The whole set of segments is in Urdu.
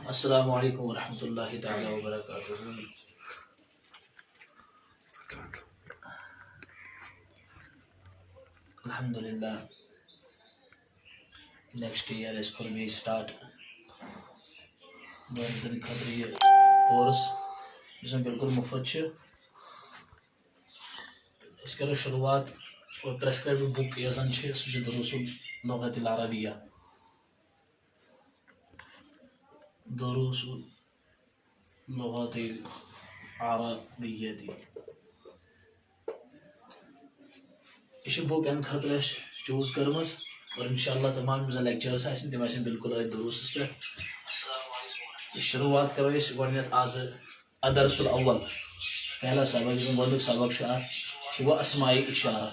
السلام علیکم ورحمۃ اللہ تعالی وبرکاتہ. الحمدللہ نیکسٹ ایئر اس کو بھی سٹارٹ بہترین خاطر یہ کورس اس میں بالکل مفت ہے. اس کرو شروعات اور پریسکرائب بک یزن سہ دروس اللغۃ العربیہ دروس اللغۃ العربیہ یہ بک امہ خاطر چوز کرم اور انشاءاللہ تمام یم لیکچرس تم بالکل ات دروسس پہ. شروعات کرو اس گۄڈنیتھ آز الدرس الاول پہلا سبق یس گۄڈنیُک سبق چھ اتھ گو اسماء اشارہ.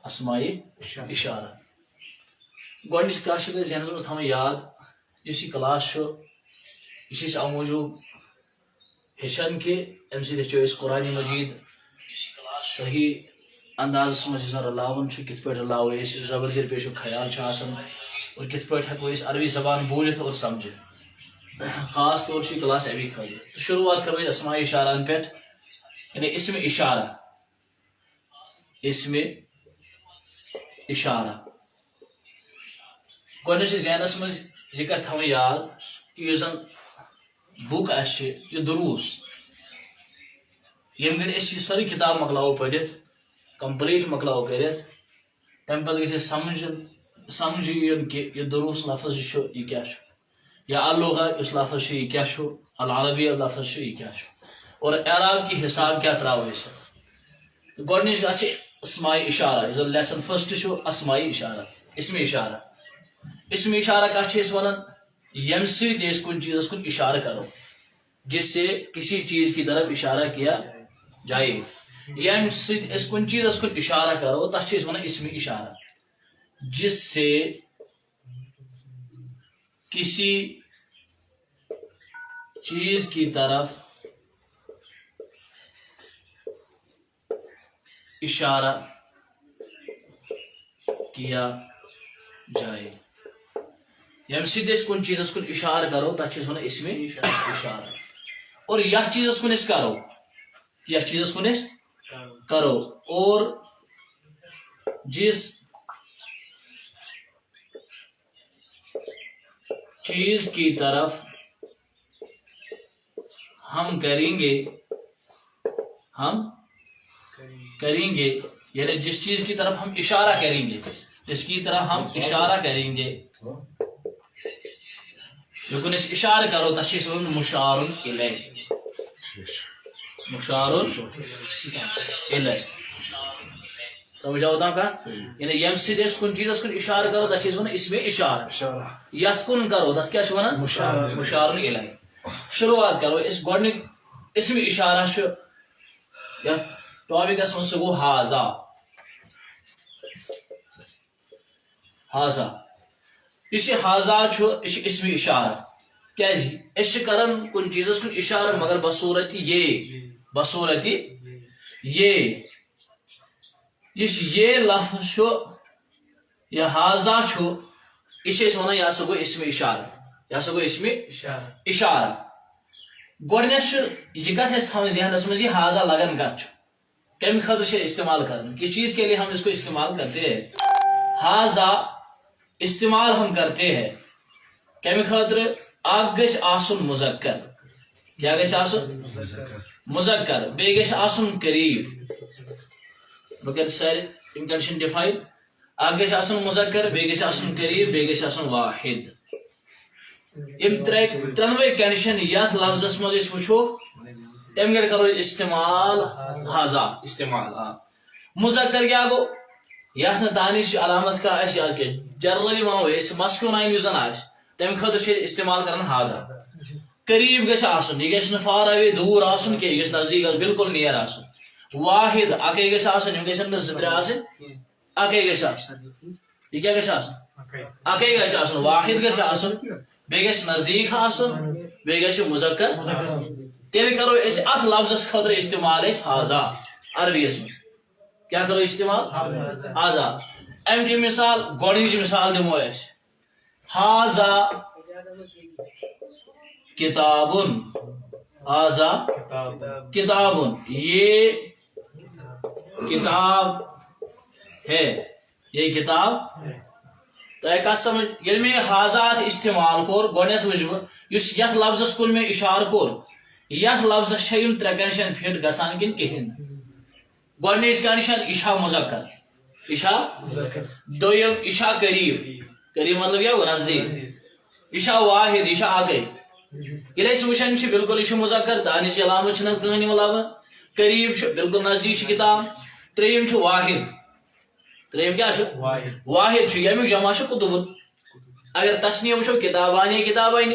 اسماء اشارہ گۄڈنِچ کتھ چھ ذہنس منٛز تھاوٕنۍ یاد یُس یہِ کلاس چھُ یہِ چھِ أسۍ اَمہِ موٗجوٗب ہیٚچھان کہِ اَمہِ سۭتۍ ہیٚچھو أسۍ قرآنِ مجیٖد صحیح اندازس منٛز یُس رلاوُن چھُ کِتھ پٲٹھۍ رلاوو أسۍ زبر زیر پیشُک خیال چھُ آسان اور کِتھ پٲٹھۍ ہٮ۪کو أسۍ عربی زبان بوٗلِتھ اور سمجھِتھ. خاص طور چھُ یہِ کلاس اَمی خٲطرٕ تہٕ شروعات کرو أسۍ اسماء اشارن پٮ۪ٹھ یعنی اسم اشارہ. اسم اشارہ گۄڈنیٚتھ چھِ ذہنس منٛز یہِ کتھ تھاوٕنۍ یاد کہِ یُس زن بُک اسہِ چھِ یہِ دروٗس ییٚمہِ گٔڑۍ أسۍ یہِ سٲرٕے کِتاب مۄکلاوو پٔرِتھ کمپلیٖٹ مۄکلاوو کٔرِتھ تمہِ پتہٕ گژھِ اَسہِ سمجھ یُن کہِ یہِ دروٗس لفظ یہِ چھُ یہِ کیاہ چھُ یا اللغہ یُس لفظ چھُ یہِ کیاہ چھُ العربیہ لفظ چھُ یہِ کیاہ چھُ اور اعراب کی حساب کیاہ تراوو أسۍ. تہٕ گۄڈنِچ کتھ چھِ اسماء اشارہ یُس زن لیسن فسٹ چھُ اسماء اشارہ اسم اشارہ. اسم اشارہ کتھ چھِ أسۍ ونان ییٚمہِ سۭتۍ أسۍ کُنہِ چیٖزس کُن اشارہ کرو جس سے کسی چیز کی طرف اشارہ کیا جائے ییٚمہِ سۭتۍ أسۍ کُنہِ چیٖزس کُن اشارہ کرو تتھ چھِ أسۍ ونان اسم اشارہ. جس سے کسی چیز کی طرف اشارہ کیا جائے ییٚمہِ سۭتۍ أسۍ کُنہِ چیٖزس کُن اشارہ کرو تتھ چھِ أسۍ ونان اسم اشارہ. اور یتھ چیٖزس کُن أسۍ کرو یتھ چیٖزس کُن أسۍ کرو اور جس چیز کی طرف ہم کریں گے یعنی جس چیز کی طرف ہم اشارہ کریں گے جس کی طرف ہم اشارہ کریں گے یوکن اس اشارہ کرو تس چھِ أسۍ وَنان مشار الیہ. مشار الیہ سمجھ آو تام کتھ یعنی ییٚمہِ سۭتۍ أسۍ کُنہِ چیٖزس کُن اشارہ کرو تتھ چھِ أسۍ ونان اسم اشارہ. یتھ کُن کرو تتھ کیاہ چھِ ونان مشار الیہ. شروعات کرو أسۍ گۄڈنیُک اسم اشارہ چھُ یتھ ٹاپکس منٛز سُہ گوٚو ہاذا. ہاذا یُس یہِ ہاذا چھُ یہِ چھُ اسم اشارہ کیازِ أسۍ چھِ کران کُنہِ چیٖزس کُن اشارہ مگر بصوٗرتِ یہ یُس یہ لفظ چھُ یہِ ہاذا چھُ یہِ چھِ أسۍ ونان یہِ ہسا گوٚو اسم اشارہ. گۄڈنیٚتھ چھُ یہِ کتھ اَسہِ تھاوٕنۍ ذہنس منٛز یہِ ہاذا لگان کتھ چھُ کمہِ خٲطرٕ چھِ استعمال کران کس چیز کے لیے ہم اس کو استعمال کرتے ہیں. ہاذا استعمال ہم کرتے ہیں کمہِ خٲطرٕ اکھ گژھِ آسُن مذکر کیاہ گژھِ آسُن مذکر بیٚیہِ گژھِ آسُن قریٖب. بہٕ کرٕ سارے یِم کنڈیشن ڈِفاین اکھ گژھِ آسُن مذکر بیٚیہِ گژھِ آسُن قریٖب بیٚیہِ گژھِ آسُن واحد. یِم ترٛٮ۪نوَے کنڈیشن یتھ لفظس منٛز أسۍ وٕچھو تمہِ گڑِ کرو استعمال ہاذا استعمال. مذکر کیاہ گوٚو یتھ نہٕ دانش علامت کانٛہہ آسہِ یاد کینٛہہ جنرلی ونو أسۍ مسکیوٗناین یُس زن آسہِ تمہِ خٲطرٕ چھِ استعمال کران ہاذا. قریٖب گژھِ آسُن یہِ گژھِ نہٕ فار اوے دوٗر آسُن کینٛہہ یہِ گژھِ نزدیٖک آسُن بالکل نیر آسُن. واحد اکے گژھِ آسُن یِم گژھن نہٕ زٕ ترٛےٚ آسٕنۍ اکے گژھِ آسُن. یہِ کیاہ گژھِ آسُن اکے گژھِ آسُن. واحد گژھِ آسُن بیٚیہِ گژھِ نزدیٖک آسُن بیٚیہِ گژھِ مذکر. تیٚلہِ کرو أسۍ اتھ لفظس خٲطرٕ استعمال أسۍ ہاذا عربی یس منٛز. کیا کرو استعمال ہاذا ام کی مثال گوڑنچ مثال دمو اس ہاذا کتابن ہاذا کتابن یہ کتاب ہے یہ کتاب تو کت سمجھ یل میں ہاذات استعمال کور گۄڈنیتھ وچھ بہ یس یتھ لفظس کن میں اشارہ کور یتھ لفظس چھ یم ترے کنڈیشن فٹ گژھان کن کہین گۄڈنچ کنڈیشن اشا مذکر اشا دویم اشا قریب قریب مطلب کیا نزدیک اشا واحد اشا اکے یل اس وچھان چھ بالکل یہ مذکر دانش علامت چھنہ کہانی ملابہ قریب چھ بالکل نزدیک چھ کتاب تریم چھ واحد تریم کیا چھ واحد چھ یمیک جمع چھ کتب اگر تسنیہ وچھو کتابان کتابین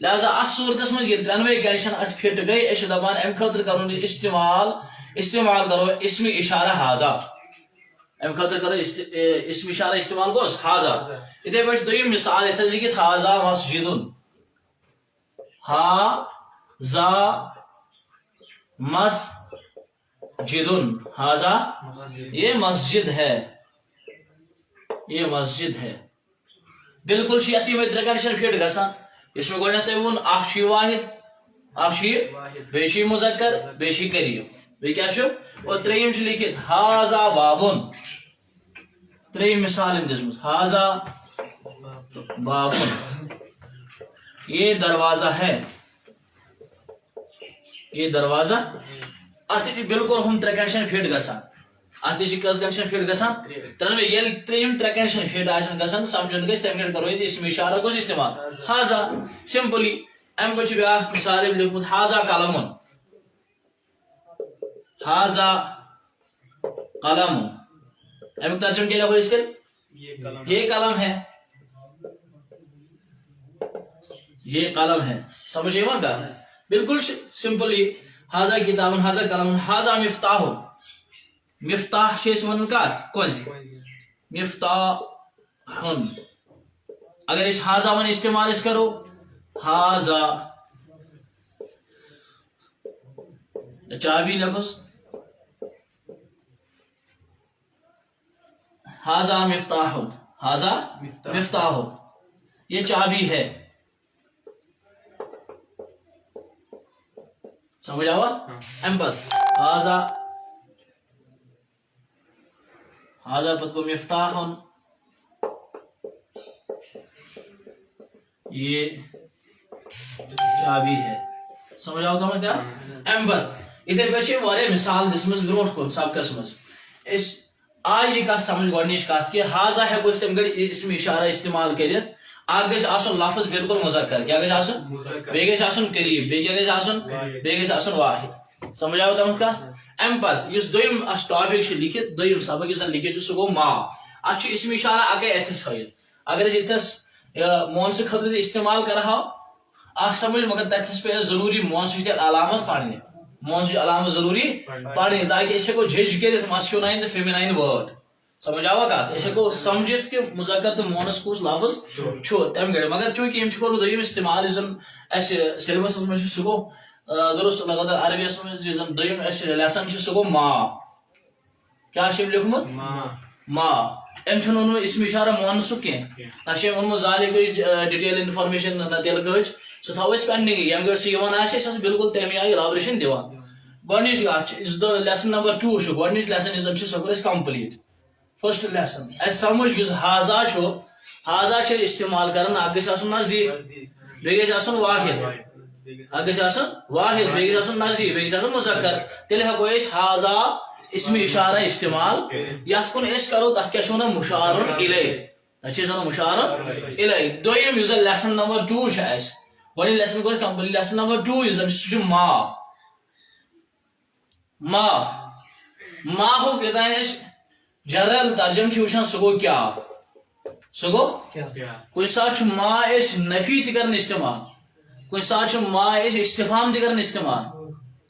لہذا اس صورتس مز یہ ترنوے کنڈیشن ات فٹ گئی اس دپان ام خاطر کرون استعمال کرو اسم اشارہ ہاذا ام خاطر کرو اسم اشارہ استعمال گوس ہاذا اتھے پٲٹھۍ دوٚیِم مثال اتھے لکھت ہاذا مسجدن ہاذا مسجدن ہاذا یہ مسجد ہے یہ مسجد ہے بالکل چھ اتھ یمے ترے کنڈیشن فٹ گژھان اس میں گۄڈنیتھے وون اکھ چھ واحد اکھ چھ بیٚیہِ چھ مذکر بیٚیہِ چھ قریب بیٚیہِ کیاہ چھُ اور ترٛیٚیِم چھُ لیکھِتھ ہاذا بابن ترٛیٚیِم مثال أمۍ دِژمٕژ ہاذا بابن یہ دروازہ ہے یہ دروازہ اتھ بالکل ہم ترے کنڈیشن فٹ گژھان اتھ چھ کس کنڈیشن فٹ گژھان ترنوے یل ترٛیٚیِم ترے کنڈیشن فٹ آسن گژھان سمجھن گژھِ تمہِ گرِ کرو أسۍ اسم اشارہ گوٚژھ استعمال ہاذا سمپلی ام پتہٕ چھُ بیاکھ مثال أمۍ لیوٗکھمُت ہاذا قلمن ہاذا قلم امیک ترجمہ کیا لگو اس کے یہ قلم ہے یہ قلم ہے سمجھ ایمان کا بالکل سمپلی ہاذا کتابن ہاذا قلم ہاذا مفتاح مفتاح چھ ون کت کنزی مفتاح اگر اس ہاذا ون استعمال اس کرو ہاذا چابی لگوس ہاذا مفتاح ہاذا مفتاح یہ چابی ہے سمجھ آوا ام بس ہاذا ہاذا پت کو مفتاح یہ چابی ہے سمجھ آو تمہیں کیا ام بس اتھے پہ واریاہ مثال دسمز برونٹ کن سبقس مز اس آئی یہ کت سمجھ گۄڈنِچ کت کہ ہاذا ہیکو أسۍ تمہِ گرِ اسم اشارہ استعمال کٔرِتھ اکھ گژھِ آسُن لفظ بالکل مذکر کیا گژھِ آسُن بیٚیہِ گژھِ آسُن قریب بیٚیہِ کیا گژھِ آسُن بیٚیہِ گژھِ آسُن واحد سمجھ آو تمت کت ام پتہٕ یُس دوٚیِم اس ٹاپک چھُ لیکھِتھ دوٚیِم سبق یُس زن لیکھِتھ چھُ سُہ گوٚو ما اتھ چھُ اسم اشارہ اکے اتھس ہٲیِتھ اگر أسۍ اتھس مونسہٕ خٲطرٕ تہِ استعمال کرہاو اکھ سمجھ مگر تتھس پہ ضروری مونسٕچ تہِ علامت پرنہِ مونسٕچ علامت ضروری پرنہِ تاکہ أسۍ ہیکو جج کٔرِتھ ماسکیولاین تہٕ فیمیناین ورڈ سمجھ آوا کت أسۍ ہیکو سمجھِتھ کہ مذکر تہٕ مونس کُس لفظ چھُ تمہِ گرِ مگر چوٗنکہِ أمۍ چھُ کوٚرمُت دوٚیِم استعمال یُس زن اسہِ سیلبسس منٛز چھُ سُہ گوٚو درست لغت عربیس منٛز یُس زن دوٚیِم اسہِ لیسن چھُ سُہ گوٚو ما کیاہ چھُ أمۍ لیوٗکھمُت ما أمۍ چھُنہٕ ووٚنمُت اسم اشارہ مونسُک کینٛہہ نہ چھُ أمۍ ووٚنمُت ذالِکٕچ ڈِٹیل انفارمیشن نہ تِلکٕچ سُہ تھاوو أسۍ پینڈنگٕے ییٚمہِ گرِ سُہ یِوان آسہِ أسۍ آسو بالکل تمہِ آیہِ الابریشن دِوان گۄڈنِچ کتھ چھِ یُس لیسن نمبر 2 چھُ گۄڈنِچ لیسن یُس زن چھُ سۄ کوٚر اَسہِ کمپلیٖٹ فرسٹ لیسن اسہِ سمجھ یُس ہاذا چھُ ہاذا چھِ استعمال کران اکھ گژھِ آسُن نزدیٖک بیٚیہِ گژھِ آسُن واحد اکھ گژھِ آسُن واحد بیٚیہِ گژھِ آسُن نزدیٖک بیٚیہِ گژھِ آسُن مذکر تیٚلہِ ہیکو أسۍ ہاذا اسم اشارہ استعمال یتھ کُن أسۍ کرو تتھ کیاہ چھِ ونان مشارٌ الیہ تتھ چھِ أسۍ ونان مشارٌ الیہ دوٚیِم یُس زن لیسن نمبر 2 چھُ اسہِ گۄڈنِچ لیسن کوٚر کمپلیٖٹ لیسن نمبر 2 یُس زن سُہ چھُ ماہُک یوٚتانۍ أسۍ جنرل ترجم چھِ وٕچھان سُہ گوٚو کیاہ سُہ گوٚو کُنہِ ساتہٕ چھُ ما أسۍ نفی تہِ کران استعمال کُنہِ ساتہٕ چھُ ما أسۍ استفہام تہِ کران استعمال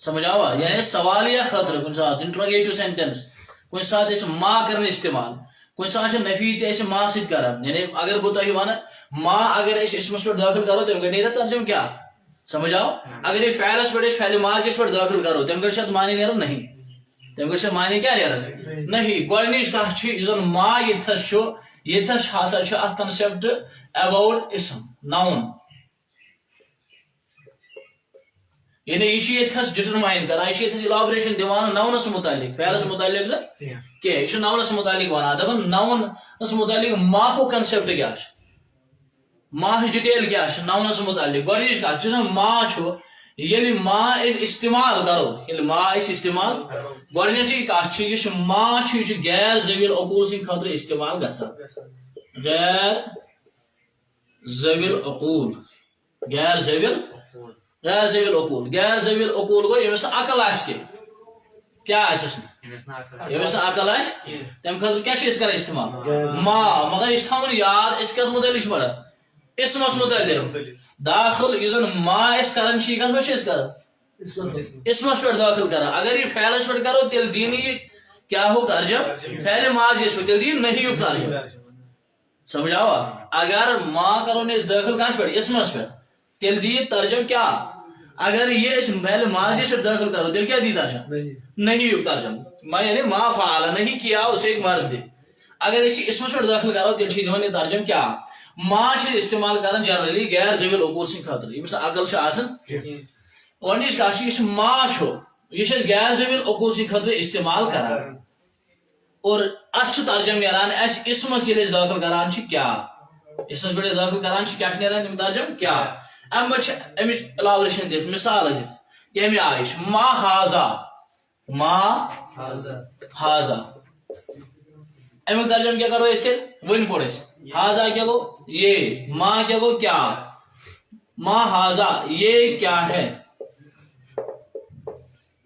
سمجھ آوا یعنی سوالیہ خٲطرٕ کُنہِ ساتہٕ انٹروگیٹو سینٹینس کُنہِ ساتہٕ أسۍ ما کران استعمال کُنہِ ساتہٕ چھِ نفی تہِ أسۍ ما سۭتۍ کران یعنی اگر بہٕ تۄہہِ ونہٕ ما اگر أسۍ اسمس پٮ۪ٹھ دٲخل کرو تمہِ گرِ نیرِ ترجم کیاہ سمجھ آو اگر یہ فعلس پٮ۪ٹھ أسۍ فعلِ ماضیَس پٮ۪ٹھ دٲخل کرو تمہِ گرِ چھِ اتھ معنی نیران نہیں تم گھس معنی کیا نیران نہیں گۄڈنِچ کتھ چھِ یُس زن ما ییٚتھس چھُ ییٚتھس ہسا چھُ اتھ کنسپٹ اباؤٹ اسم ناؤن یعنی یہ ییٚتھس ڈٹرمائن کران یہ ییٚتھس اِلابریشن دِوان ناونس متعلق فعلس متعلق نہ کینٛہہ یہ ناونس متعلق ونان دپان ناونس متعلق ماہُک کنسپٹ کیا ماہٕچ ڈِٹیل کیا ناونس متعلق گۄڈنِچ کتھ یُس زن ما چھُ ییٚلہِ ما أسۍ استعمال کرو ییٚلہِ ما أسۍ استعمال گۄڈنِچی کتھ چھِ یُس ما چھُ یہِ چھُ غیر ذویل عقوٗل سٕنٛدِ خٲطرٕ استعمال گژھان غیر ذویل عقوٗل غیر ذویل عقوٗل گوٚو ییٚمِس نہٕ عقل آسہِ کیٛاہ آسٮ۪س نہٕ ییٚمِس نہٕ عقل آسہِ تمہِ خٲطرٕ کیٛاہ چھِ أسۍ کران استعمال ما مگر یہِ چھُ تھاوُن یاد أسۍ کتھ متعلق چھِ پران اسمس متعلق داخل یُس زن ما أسۍ کران چھِ یہِ کتھ پٮ۪ٹھ چھِ أسۍ کران اسمس پٮ۪ٹھ دٲخل کران اگر یہِ فعلس پٮ۪ٹھ کرو تیٚلہِ دِی نہٕ یہِ کیٛاہُک ترجم فعلِ ماضیَس پٮ۪ٹھ تیٚلہِ دِی نہیُک ترجم سمجھاوا اگر ما کرو أسۍ دٲخل کتھ پٮ۪ٹھ اسمس پٮ۪ٹھ تیٚلہِ دِی ترجم کیٛاہ اگر یہ أسۍ فعلِ ماضیَس پٮ۪ٹھ دٲخل کرو تیٚلہِ کیٛاہ دِی ترجم نہیُک ترجم یعنی ما فعل نہیں کیا اس ایک مرد اگر أسۍ یہِ اسمس پٮ۪ٹھ دٲخل کرو تیٚلہِ چھِ دِوان یہِ ترجم کیٛاہ ما چھِ استعمال کران جنرلی غیر ذویل عقوٗل سٕنٛدِ خٲطرٕ ییٚمِس نہٕ عقل چھِ آسان گۄڈنِچ کتھ چھِ یُس ما چھُ یہِ چھِ أسۍ غیر ذویل عقوٗل سٕنٛدِ خٲطرٕ استعمال کران اور اتھ چھُ ترجم نیران اسہِ اسمس ییٚلہِ أسۍ دٲخل کران چھِ کیٛاہ اسمس پٮ۪ٹھ دٲخل کران چھِ کیٛاہ چھِ نیران تِم ترجم کیٛاہ امہِ پتہٕ چھِ امِچ الاوریشن دِتھ مثال دِتھ ییٚمہِ آیہِ چھِ ما ہاذا امیُک ترجم کیٛاہ کرو أسۍ تیٚلہِ وۄنۍ پوٚر اَسہِ ہاذا کیا گو یہ ما کیا گو کیا ما ہاذا یہ کیا ہے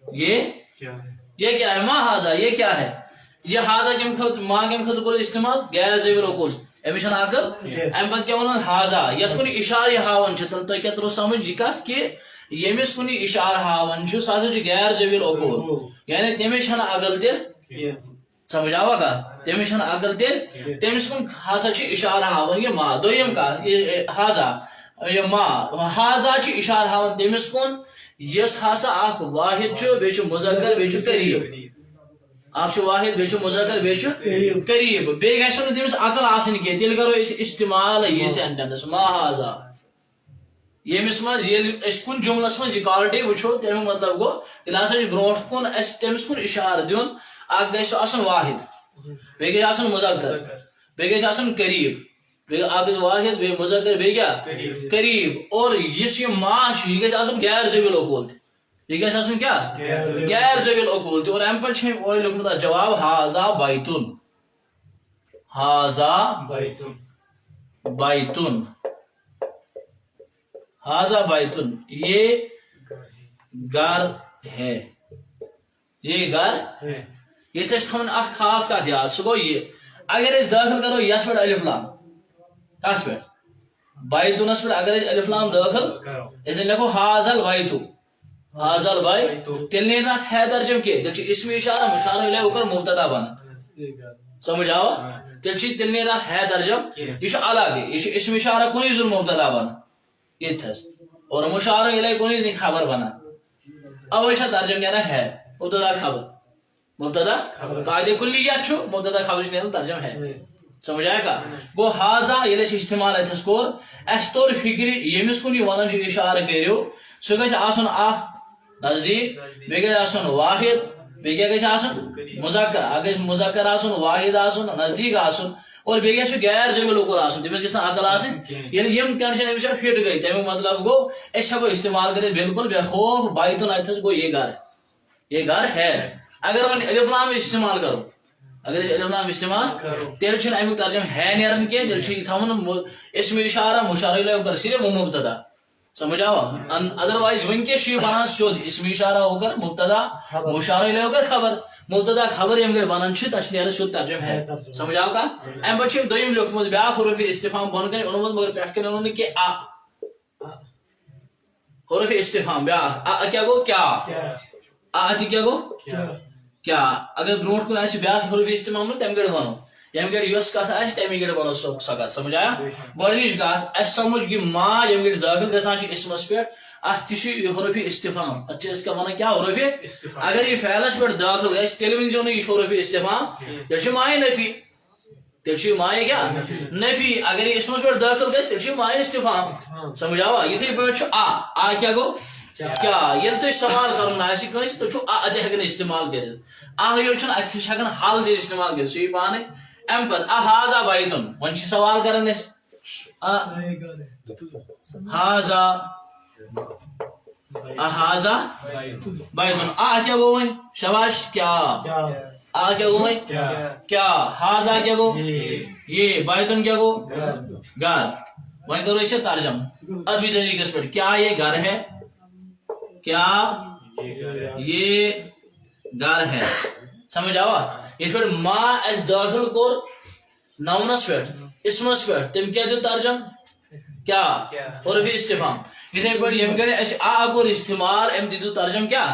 یہ کیا ہے ما ہاذا یہ کیا ہے یہ ہاذا کم خط ما کم خط کو استعمال غیر ذویل عقوٗل امیشن عقل ام پتہٕ کیا ونان ہاذا یتھ کُنہِ اشارٕ ہاوان چھِ تۄہہِ کیٛاہ تروٚو سمجھ یہِ کتھ کہِ ییٚمِس کُنہِ اشارٕ ہاوان چھُ سُہ ہسا چھُ غیر ذویل عقوٗل یعنی تٔمِس چھنہٕ عقل تہِ سمجھاوا کتھ تٔمِس چھنہٕ عقل تیٚلہِ تٔمِس کُن ہسا چھِ اشارٕ ہاوان یہِ ما دوٚیِم کتھ ہاذا یہِ ما ہاذا چھِ اشارٕ ہاوان تٔمِس کُن یُس ہسا اکھ واحد چھُ بیٚیہِ چھُ مُذکر بیٚیہِ چھُ قریٖب اکھ چھُ واحد بیٚیہِ چھُ مُذکر بیٚیہِ چھُ قریٖب بیٚیہِ گژھِ نہٕ تٔمِس عقل آسٕنۍ کینٛہہ تیٚلہِ کرو أسۍ استعمال یہِ سینٹینس ما ہاذا ییٚمِس منٛز ییٚلہِ أسۍ کُنہِ جملس منٛز اِکالٹی وٕچھو تمیُک مطلب گوٚو تیٚلہِ ہسا چھُ برونٛٹھ کُن اسہِ تٔمِس کُن اشارٕ دیُن اکھ گژھِ آسُن واحد بیٚیہِ گژھِ آسُن مُذکر بیٚیہِ گژھِ آسُن قریٖب بیٚیہِ اکھ گژھِ واحد بیٚیہِ مُذکر بیٚیہِ کیٛاہ قریٖب اور یُس یہِ ما چھُ یہِ گژھِ آسُن غیر ذویل عقوٗل تہِ یہ گژھِ آسُن کیٛاہ غیر ذویل عقوٗل تہِ اور امہِ پتہٕ چھُ أمۍ اورٕ لیوٗکھمُت اتھ جواب ہاذا بیتُن یہ گھر ہے ییٚتہِ چھِ تھاوٕنۍ اکھ خاص کتھ یاد سُہ گوٚو یہِ اگر أسۍ دٲخل کرو یتھ پٮ۪ٹھ الف لام کتھ پٮ۪ٹھ بیتُنس پٮ۪ٹھ اگر أسۍ الف لام دٲخل أسۍ لیکھو ہاذل بیت تیٚلہِ نیرِ نہٕ اتھ ہے ترجم کینٛہہ تیٚلہِ چھُ اسم اشارہ مشار الیہ ہوکر مبتدا بنان سمجھ آوا تیٚلہِ نیرِ اتھ ہے ترجم یہِ چھُ الگ یہِ چھُ اسم اشارہ کُنی زوٚن مبتدا بنان ییٚتھس اور مشار الیہ کُنی زوٚن خبر بنان اوے چھِ ترجم نیران ہے مبتدا قاعدے کلیت چھُ مبتدا خبر چھِ نیران ترجم ہے سمجھ آیا کا گوٚو ہاذا ییٚلہِ أسۍ استعمال اتھس کوٚر اسہِ توٚر فکرِ ییٚمِس کُن یہِ ونان چھُ اشارٕ کٔرِو سُہ گژھِ آسُن اکھ نزدیٖک بیٚیہِ گژھِ آسُن واحد بیٚیہِ کیٛاہ گژھِ آسُن مُذکر اکھ گژھِ مُذکر آسُن واحد آسُن نزدیٖک آسُن اور بیٚیہِ گژھِ سُہ غیر ذویل عقوٗل آسُن تٔمِس گژھِ نہٕ عقل آسٕنۍ ییٚلہِ یِم کنڈِشن أمِس پٮ۪ٹھ فٹ گٔے تمیُک مطلب گوٚو أسۍ ہٮ۪کو استعمال کٔرِتھ بالکل بے خوف بیتُن اتھس گوٚو یہ گھر ہے اگر وۄنۍ الف لام استعمال کرو اگر أسۍ الف لام استعمال تیٚلہِ چھُنہٕ امیُک ترجم ہے نیران کینٛہہ تیٚلہِ چھُ یہِ تھاوُن اسم اشارہ مشار الیہ ہوکر صرف مبتدا سمجھ آوا ادروائز ونکیس چھُ یہِ بنان سیوٚد اسم اشارہ ہوکر مبتدا مشار الیہ ہوکر خبر مبتدا خبر ییٚمہِ گٔے بنان چھِ تتھ چھِ نیران سیوٚد ترجم ہے سمجھ آو کتھ امہِ پتہٕ چھُ أمۍ دوٚیِم لیوٗکھمُت بیاکھ حروف استفہام بۄن کَنہِ اوٚنمُت مگر پٮ۪ٹھٕ کَنہِ اوٚنُن نہٕ کینٛہہ حروف استفہام بیاکھ کیٛاہ گوٚو کیٛاہ تہِ کیٛاہ گوٚو کیٛاہ اگر برونٛٹھ کُن آسہِ بیاکھ حروف استفہام تمہِ گٔڑۍ ونو یم گڑ یس کت آس تمی گڑ ونو سو کت سمجھ آیا گۄڈنِچ کت اس سمجھ یہ ما یم گڑ داخل گژھان چھ اسمس پہ ات تہ حروف استفہام ات اس کا ونان کیا حروف اگر یہ فعلس پہ داخل گژھِ تیل ونزو نہ یہ حروف استفہام تیل چھ مائے نفی تیل چھ مائے کیا نفی اگر یہ اسمس پہ داخل گژھِ تیل چھ مائے استفہام سمجھ آوا یتھے پٲٹھۍ چھُ آ کیا گو کیا ییٚلہِ تۄہہِ سوال کرُن آسہِ کٲنٛسہِ تُہۍ چھُو اتہِ ہیٚکان استعمال کٔرِتھ یوت چھُنہٕ اتہِ چھِ ہیٚکان حل دِتھ استعمال کٔرِتھ سُہ یی پانے امہِ پتہٕ ہاذا بیتُن وۄنۍ چھِ سوال کران أسۍ ہاذا ہاذا بیتُن کیا گو وۄنۍ شاباش کیا کیا گو وۄنۍ کیا ہاذا کیا گو یہ بیتُن کیا گو گھر وۄنۍ کرو أسۍ ترجم ادبی طریقس پٮ۪ٹھ کیا یہ گھر ہے کیا یہ گھر ہے سمجھ آوا اس پہ ما اس داخل کور نونس پہ اسمس پہ تم کیا دیو ترجم کیا حروف استفہام یتھے پٲٹھۍ یم کرے اس کور استعمال ام دیو ترجم کیا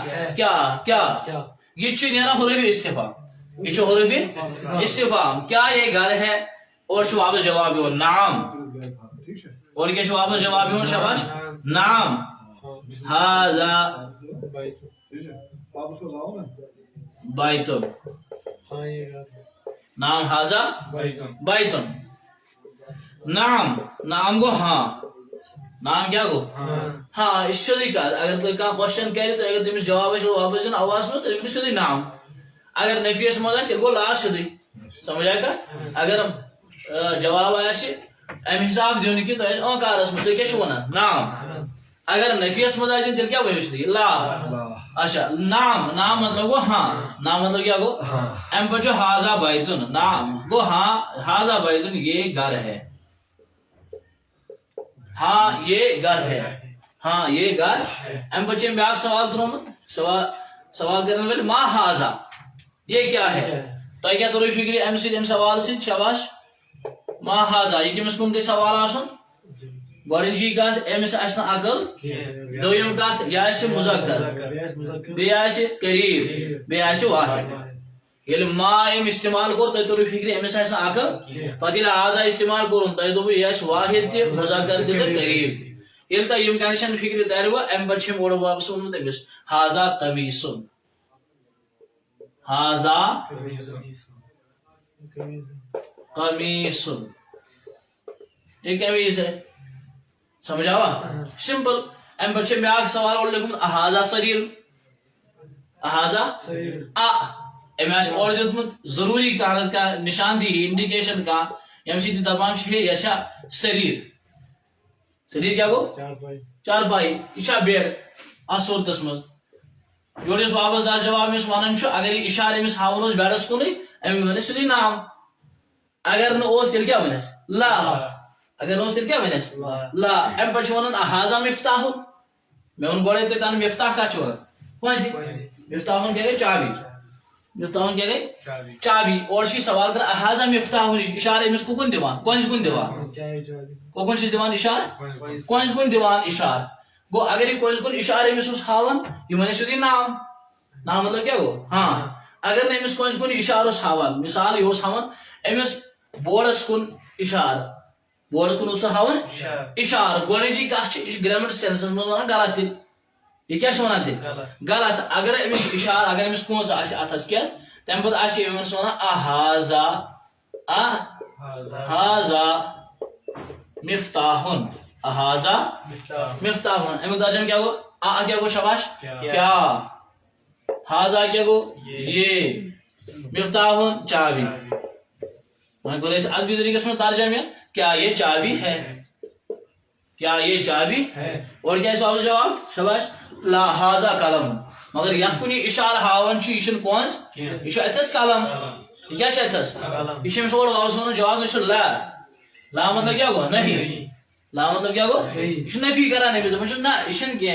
کیا یہ چھ نیرا حروف استفہام یہ چھ حروف استفہام کیا یہ گھر ہے اور چھ واپس جواب یور نعم اور کیا چھ واپس جواب یور شاباش نعم هذا بیتن نام هذا بیتن نعم نام گو ہاں نام کیا گو ہاں اس سیدھی کت اگر کوئی کانٛہہ کوسچن کرِ تو اگر تمس جواب آسہِ واپس دِیُن آواز منٛز تیٚلہِ ؤنِو سیودٕے نام اگر نفیس منٛز آسہِ تیٚلہِ گوٚو لا سیودٕے سمجھ آیا کتھ اگر جواب آسہِ امہِ حساب دیُن کہِ تۄہہِ آسہِ اوکارس منٛز تُہۍ کیٛاہ چھِو ونان نام اگر نفیس مز آ تیل کیا ورو سیدھی لا اچھا نام نام مطلب گو ہاں نام مطلب کیا گو ام پہ ہاذا بیتن نام گو ہاں ہاذا بیتن یہ گھر ہے ہاں یہ گھر ہے ہاں یہ گھر ام پہ بیاکھ سوال ترومت سوال کرنے والے ما ہاذا یہ کیا ہے تہ کیا تروی فکری ام سی ام سوال سی شاباش ما ہاذا یہ کمس کن تے سوال آسن گۄڈنِچی کتھ أمِس آسہِ نہٕ عقل دوٚیِم کتھ یہِ آسہِ مُذکر بیٚیہِ آسہِ قریٖب بیٚیہِ آسہِ واحد ییٚلہِ ما أمۍ استعمال کوٚر تۄہہِ توٚرُو فِکرِ أمِس آسہِ نہٕ عقل پتہٕ ییٚلہِ آزا استعمال کوٚرُن تۄہہِ دوٚپوُ یہِ آسہِ واحد تہِ مُذکر تہِ تہٕ قریٖب تہِ ییٚلہِ تۄہہِ یِم کنڈِشن فِکرِ ترِوٕ امہِ پتہٕ چھِ أمۍ اورٕ واپس ووٚنمُت أمِس ہاذا قمیٖصُن ہاذا قمیٖصُن یہ قمیٖص ہے سمجھ آوا سمپل ام پہ بیاکھ سوال اور لیکھمت احاذا سریر احاذا ام اور دیتمت ضروری کانت کا نشاندہی انڈیکیشن کا یم سی دپان یہ سریر سریر کیا گو چارپائی یہ بیڈ ات صورتس مز یور اس واپس دار جواب امس ونان اگر یہ اشارہ امس ہاون بیڈس کن ام ون سیدھی نام اگر نوس تیل کیا ونس لا اگر نوس تیل کیا ونس لا ام پہ ونان ہاذا مفتاح میں ون گوڑے تھی تان مفتاح کت ونان کونسی مفتاح کیا گئی چابی مفتاح کیا گئی چابی اور چھ سوال کر ہاذا مفتاح اشارہ امس کن دیوان کونس کن دیوان کون چھ دیوان اشارہ کونس کن دیوان اشارہ گو اگر یہ کونس کن اشارہ امس اس ہاون یہ ون سیدھی نام نام مطلب کیا گو ہاں اگر امس کونس کن اشارہ اس ہاون مثال یہ ہاون امس بورڈس کن اشارہ بورڈس کن اس ہاون اشارہ گوڑنچی کت گرامر سینسس مز ونان غلط تیل یہ کیا ونان تیل غلط اگر امس اشارہ اگر امس کونس آسہِ اتھس کیٛاہ تمہِ پتہٕ آسہِ أمِس ونان احاذا احاذا مفتاحن احاذا مفتاحن امیُک ترجمہ کیا گو کیا گو شاباش کیا حاذا کیا گو یہ مفتاحن چابی وہیں گو ادبی طریقے میں ترجمہ کیا یہ چابی ہے کیا یہ چابی ہے اور کیا اس واپس جواب شاباش لا حاذا قلم مگر یت کن یہ اشارہ ہاون یہ کونس یہ اتھس قلم یہ کیا اتھس یہ اور واپس ون جواب لا لا مطلب کیا گو نہیں لا مطلب کیا گو یہ نفی کران نہ نا یہ کی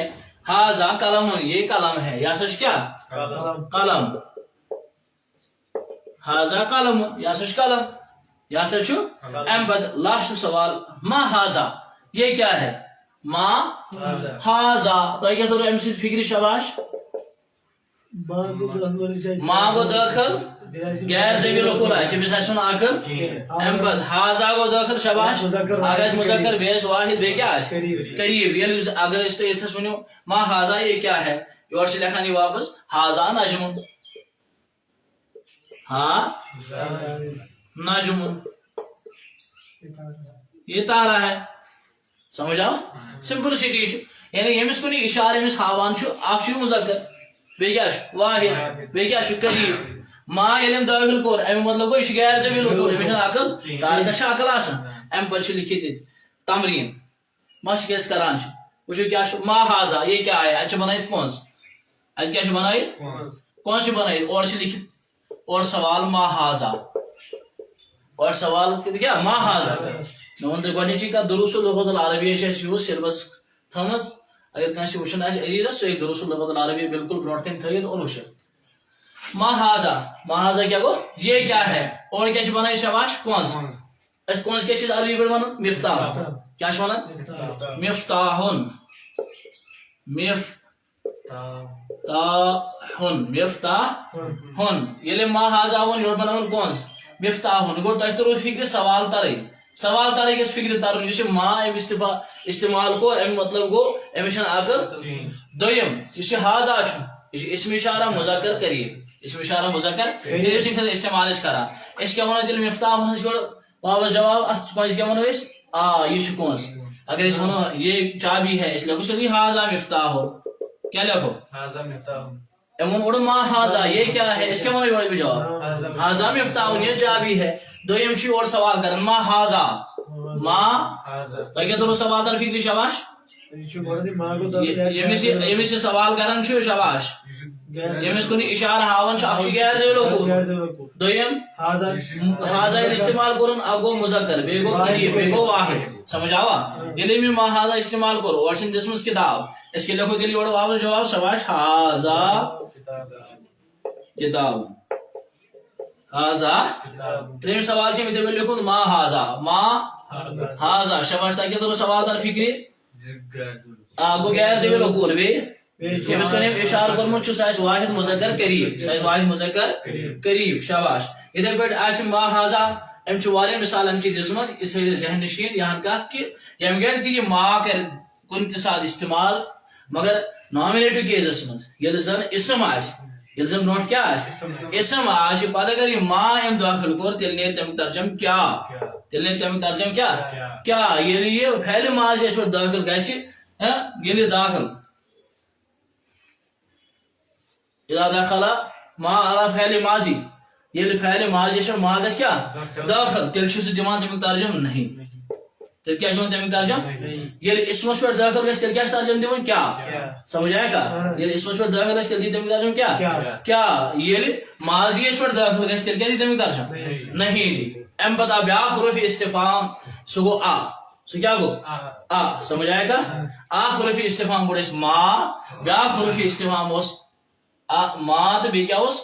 حاذا قلم یہ قلم ہے یہ سا کیا قلم حاذا قلم یہ سا قلم یہ سا ام پتہ لاسٹ سوال ما حاذا یہ کیا ہے ما حاذا تو کیا تو ام سی فکری شاباش ما گو داخل غیر زویل عقول أمس آسہِ عقل أمہِ پتہٕ حاضا گوٚو دٲخل شباش اکھ آسہِ مذکر بیٚیہِ آسہِ واحد بیٚیہِ کیٛاہ آسہِ قریٖب ییٚلہِ اگر أسۍ تۄہہِ ییٚتھس ؤنِو ما حاضا یہ کیا ہے یورٕ چھِ لیکھان یہِ واپس حاضا نجمُن ہاں نجمُن یہ تارا ہے سمجھ آو سمپل سٹی یعنی ییٚمِس کُن یہِ اِشارٕ أمِس ہاوان چھُ اکھ چھُ مذکر بیٚیہِ کیٛاہ چھُ واحد بیٚیہِ کیٛاہ چھُ قریٖب ما ییٚلہِ أمۍ دٲخل کوٚر اَمیُک مطلب گوٚو یہِ چھُ غیر زویل عقول أمِس چھنہٕ عقل تارکس چھِ عقل آسان اَمہِ پتہٕ چھِ لیکھِتھ ییٚتہِ تمریٖن مشق أسۍ کران چھِ وٕچھو کیٛاہ چھُ ما حاضا یہ کیا ہے اَتہِ چھِ بنٲیِتھ کونٛز اَتہِ کیٛاہ چھُ بنٲیِتھ کونٛز چھِ بنٲیِتھ اورٕ چھِ لیکھِتھ اور سوال ما حاضا اور سوال کیا ما حاضا مےٚ ووٚن تۄہہِ گۄڈنِچی کتھ دروس اللغت العربیہ چھِ اَسہِ یوٗز سیلبس تھٲمٕژ اگر کٲنٛسہِ وٕچھُن آسہِ عزیٖزس سُہ ہیٚکہِ دروس اللغت العربیہ بالکل برونٛٹھ کَنۍ تھٲیِتھ اور وٕچھِتھ ما حاضا کیا گوٚو یہ کیا ہے اور کیا چھِ بنٲیِتھ شاباش کونٛز أسۍ کونٛز کیٛاہ چھِ أسۍ عربی پٲٹھۍ وَنان مفتاح کیا چھِ وَنان مفتاحُن مفتاحُن ییٚلہِ ما حاضا ووٚن یورٕ بنٲوٕن کونٛز مفتاحُن گوٚو تۄہہِ توٚروٕ فِکرِ سوال ترٕے گژھِ فِکرِ ترُن یُس یہِ ما أمۍ استعمال کوٚر اَمیُک مطلب گوٚو أمِس چھنہٕ عقل دوٚیِم یُس یہِ حاضا چھُ یہِ چھُ اسم اشارہ مذکر قریٖب اسم اشارہ مذکر قریٖب سٕنٛدِ خٲطرٕ استعمال أسۍ کران أسۍ کیٛاہ وَنو تیٚلہِ مفتاحُن ہس یورٕ واپس جواب اتھ کونٛزِ کیٛاہ وَنو أسۍ یہِ چھُ کونٛز اگر أسۍ وَنو یہ چابی ہے أسۍ لیکھو سیودٕے حاضا مفتاحُن کیا لیکھو أمۍ ووٚن اورٕ ما حاضا یہ کیا ہے أسۍ کیٛاہ وَنو یورٕ جواب حاضا مفتاحُن یہ چابی ہے دوٚیِم چھُ یورٕ سوال کران ما حاضا تۄہہِ کیٛاہ توٚروٕ سوال تر فِکرِ شاباش ییٚمِس یہِ سوال کران چھُ شاباش ییٚمِس کُن اشارٕ ہاوان چھُ اکھ چھُ غیر زویل عقول دوٚیِم حاضا ییٚلہِ استعمال کوٚرُن اکھ گوٚو مذکر بیٚیہِ گوٚو قریٖب بیٚیہِ گوٚو واحد سمجھ آوا ییٚلہِ أمۍ یہِ ما حاضا استعمال کوٚر اورٕ چھِنہٕ دِژمٕژ کِتاب أسۍ کیٛاہ لیکھو تیٚلہِ یورٕ واپس جواب شاباش حاضا کِتاب ترٛیٚیِم سوال چھُ أمۍ یِتھٕے پٲٹھۍ لیوٚکھمُت ما حاضا شاباش تۄہہِ کیٛاہ توٚروٕ سوال تر فِکرِ گوٚو غیر زویل عقول بیٚیہِ ییٚمِس کُن أمۍ اِشارٕ کوٚرمُت چھُ سُہ آسہِ واحد مذکر قریٖب شاباش یِتھٕے پٲٹھۍ آسہِ ما حاضا أمۍ چھِ واریاہ مِثال اَمچہِ دِژمٕژ یہِ تھٲیِو ذہن نشیٖن یہان کتھ کہِ ییٚمہِ گرِ تہِ یہِ ما کرِ کُنہِ تہِ ساتہٕ استعمال مگر نامنیٹِو کیسس منٛز ییٚلہِ زن اسم آسہِ ییٚلہِ زن برونٛٹھ کیٛاہ آسہِ اسم آسہِ پتہٕ اگر یہِ ما أمۍ دٲخل کوٚر تیٚلہِ نیرِ تمیُک ترجم کیٛاہ ییٚلہِ یہِ فعلِ ماضی یَس پٮ۪ٹھ دٲخل گژھِ ییٚلہِ یہِ داخل اذا دخل ما على فعل ماضی ییٚلہِ فعلِ ماضی یَس پٮ۪ٹھ ما گژھِ کیٛاہ دٲخل تیٚلہِ چھُ سُہ دِوان تمیُک ترجم نہیں تیٚلہِ کیٛاہ چھُ دِوان تمیُک ترجم ییٚلہِ اسمس پٮ۪ٹھ دٲخل گژھِ تیٚلہِ کیٛاہ چھُ ترجم دِوان کیٛاہ سمجھ آیا کتھ ییٚلہِ اسمس پٮ۪ٹھ دٲخل گژھِ تیٚلہِ دی تمیُک ترجم کیٛاہ ییٚلہِ ماضی یَس پٮ۪ٹھ دٲخل گژھِ تیٚلہِ کیٛاہ دی تمیُک ترجم نہیں دی اَمہِ پتہٕ آو بیٛاکھ حروفِ استفہام سُہ گوٚو سُہ کیٛاہ گوٚو سمجھ آیا کتھ اکھ حروفِ استفہام کوٚر اَسہِ ما بیٛاکھ حروفِ استفہام اوس ما تہٕ بیٚیہِ کیٛاہ اوس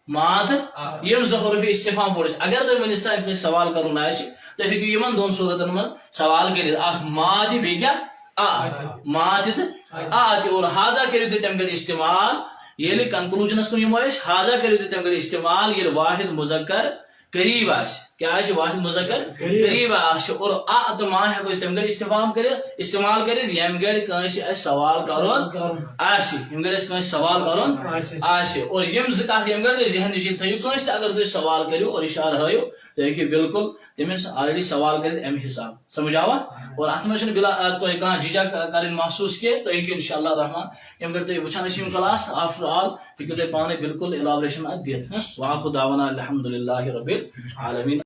ما تہٕ یِم زٕ حروفِ استفہام کوٚر اَسہِ اگر تۄہہِ وُنِس تام کٲنٛسہِ سوال کرُن آسہِ تُہۍ ہیٚکِو یِمن دۄن صوٗرتن منٛز سوال کٔرِتھ اکھ ما تہِ بیٚیہِ کیٛاہ ما تہِ تہٕ تہِ اور حاضا کٔرِو تُہۍ تمہِ گرِ استعمال ییٚلہِ کنکلوٗجنس کُن یِمو أسۍ حاضا کٔرِو تُہۍ تمہِ گرِ استعمال ییٚلہِ واحد مذکر قریٖب آسہِ کیٛاہ آسہِ واحد مذکر قریٖب آسہِ اور تہٕ ما ہیٚکو أسۍ تمہِ گرِ استعمال کٔرِتھ ییٚمہِ گرِ کٲنٛسہِ اَسہِ سوال کرُن آسہِ ییٚمہِ گرِ اَسہِ کٲنٛسہِ سوال کرُن آسہِ اور یِم زٕ کتھ ییٚمہِ گرِ تُہۍ ذہن نشیٖن تھٲیِو کٲنٛسہِ تہِ اگر تُہۍ سوال کٔرِو اور اِشارٕ ہٲیِو تُہۍ ہیٚکِو بالکل تٔمِس آلریڈی سوال کٔرِتھ امہِ حساب سمجھ آوا اور اتھ منٛز چھُنہٕ تۄہہِ کانٛہہ جھجک کرٕنۍ محسوٗس کینٛہہ تُہۍ ہیٚکِو انشاء اللہ رحمان ییٚمہِ گرِ تُہۍ وٕچھان ٲسِو یِم کلاس آفٹر آل ہیٚکِو تُہۍ پانے بالکل اِلابریشن اتھ دِتھ واخر دعوانا الحمدُ للہ رب العالمین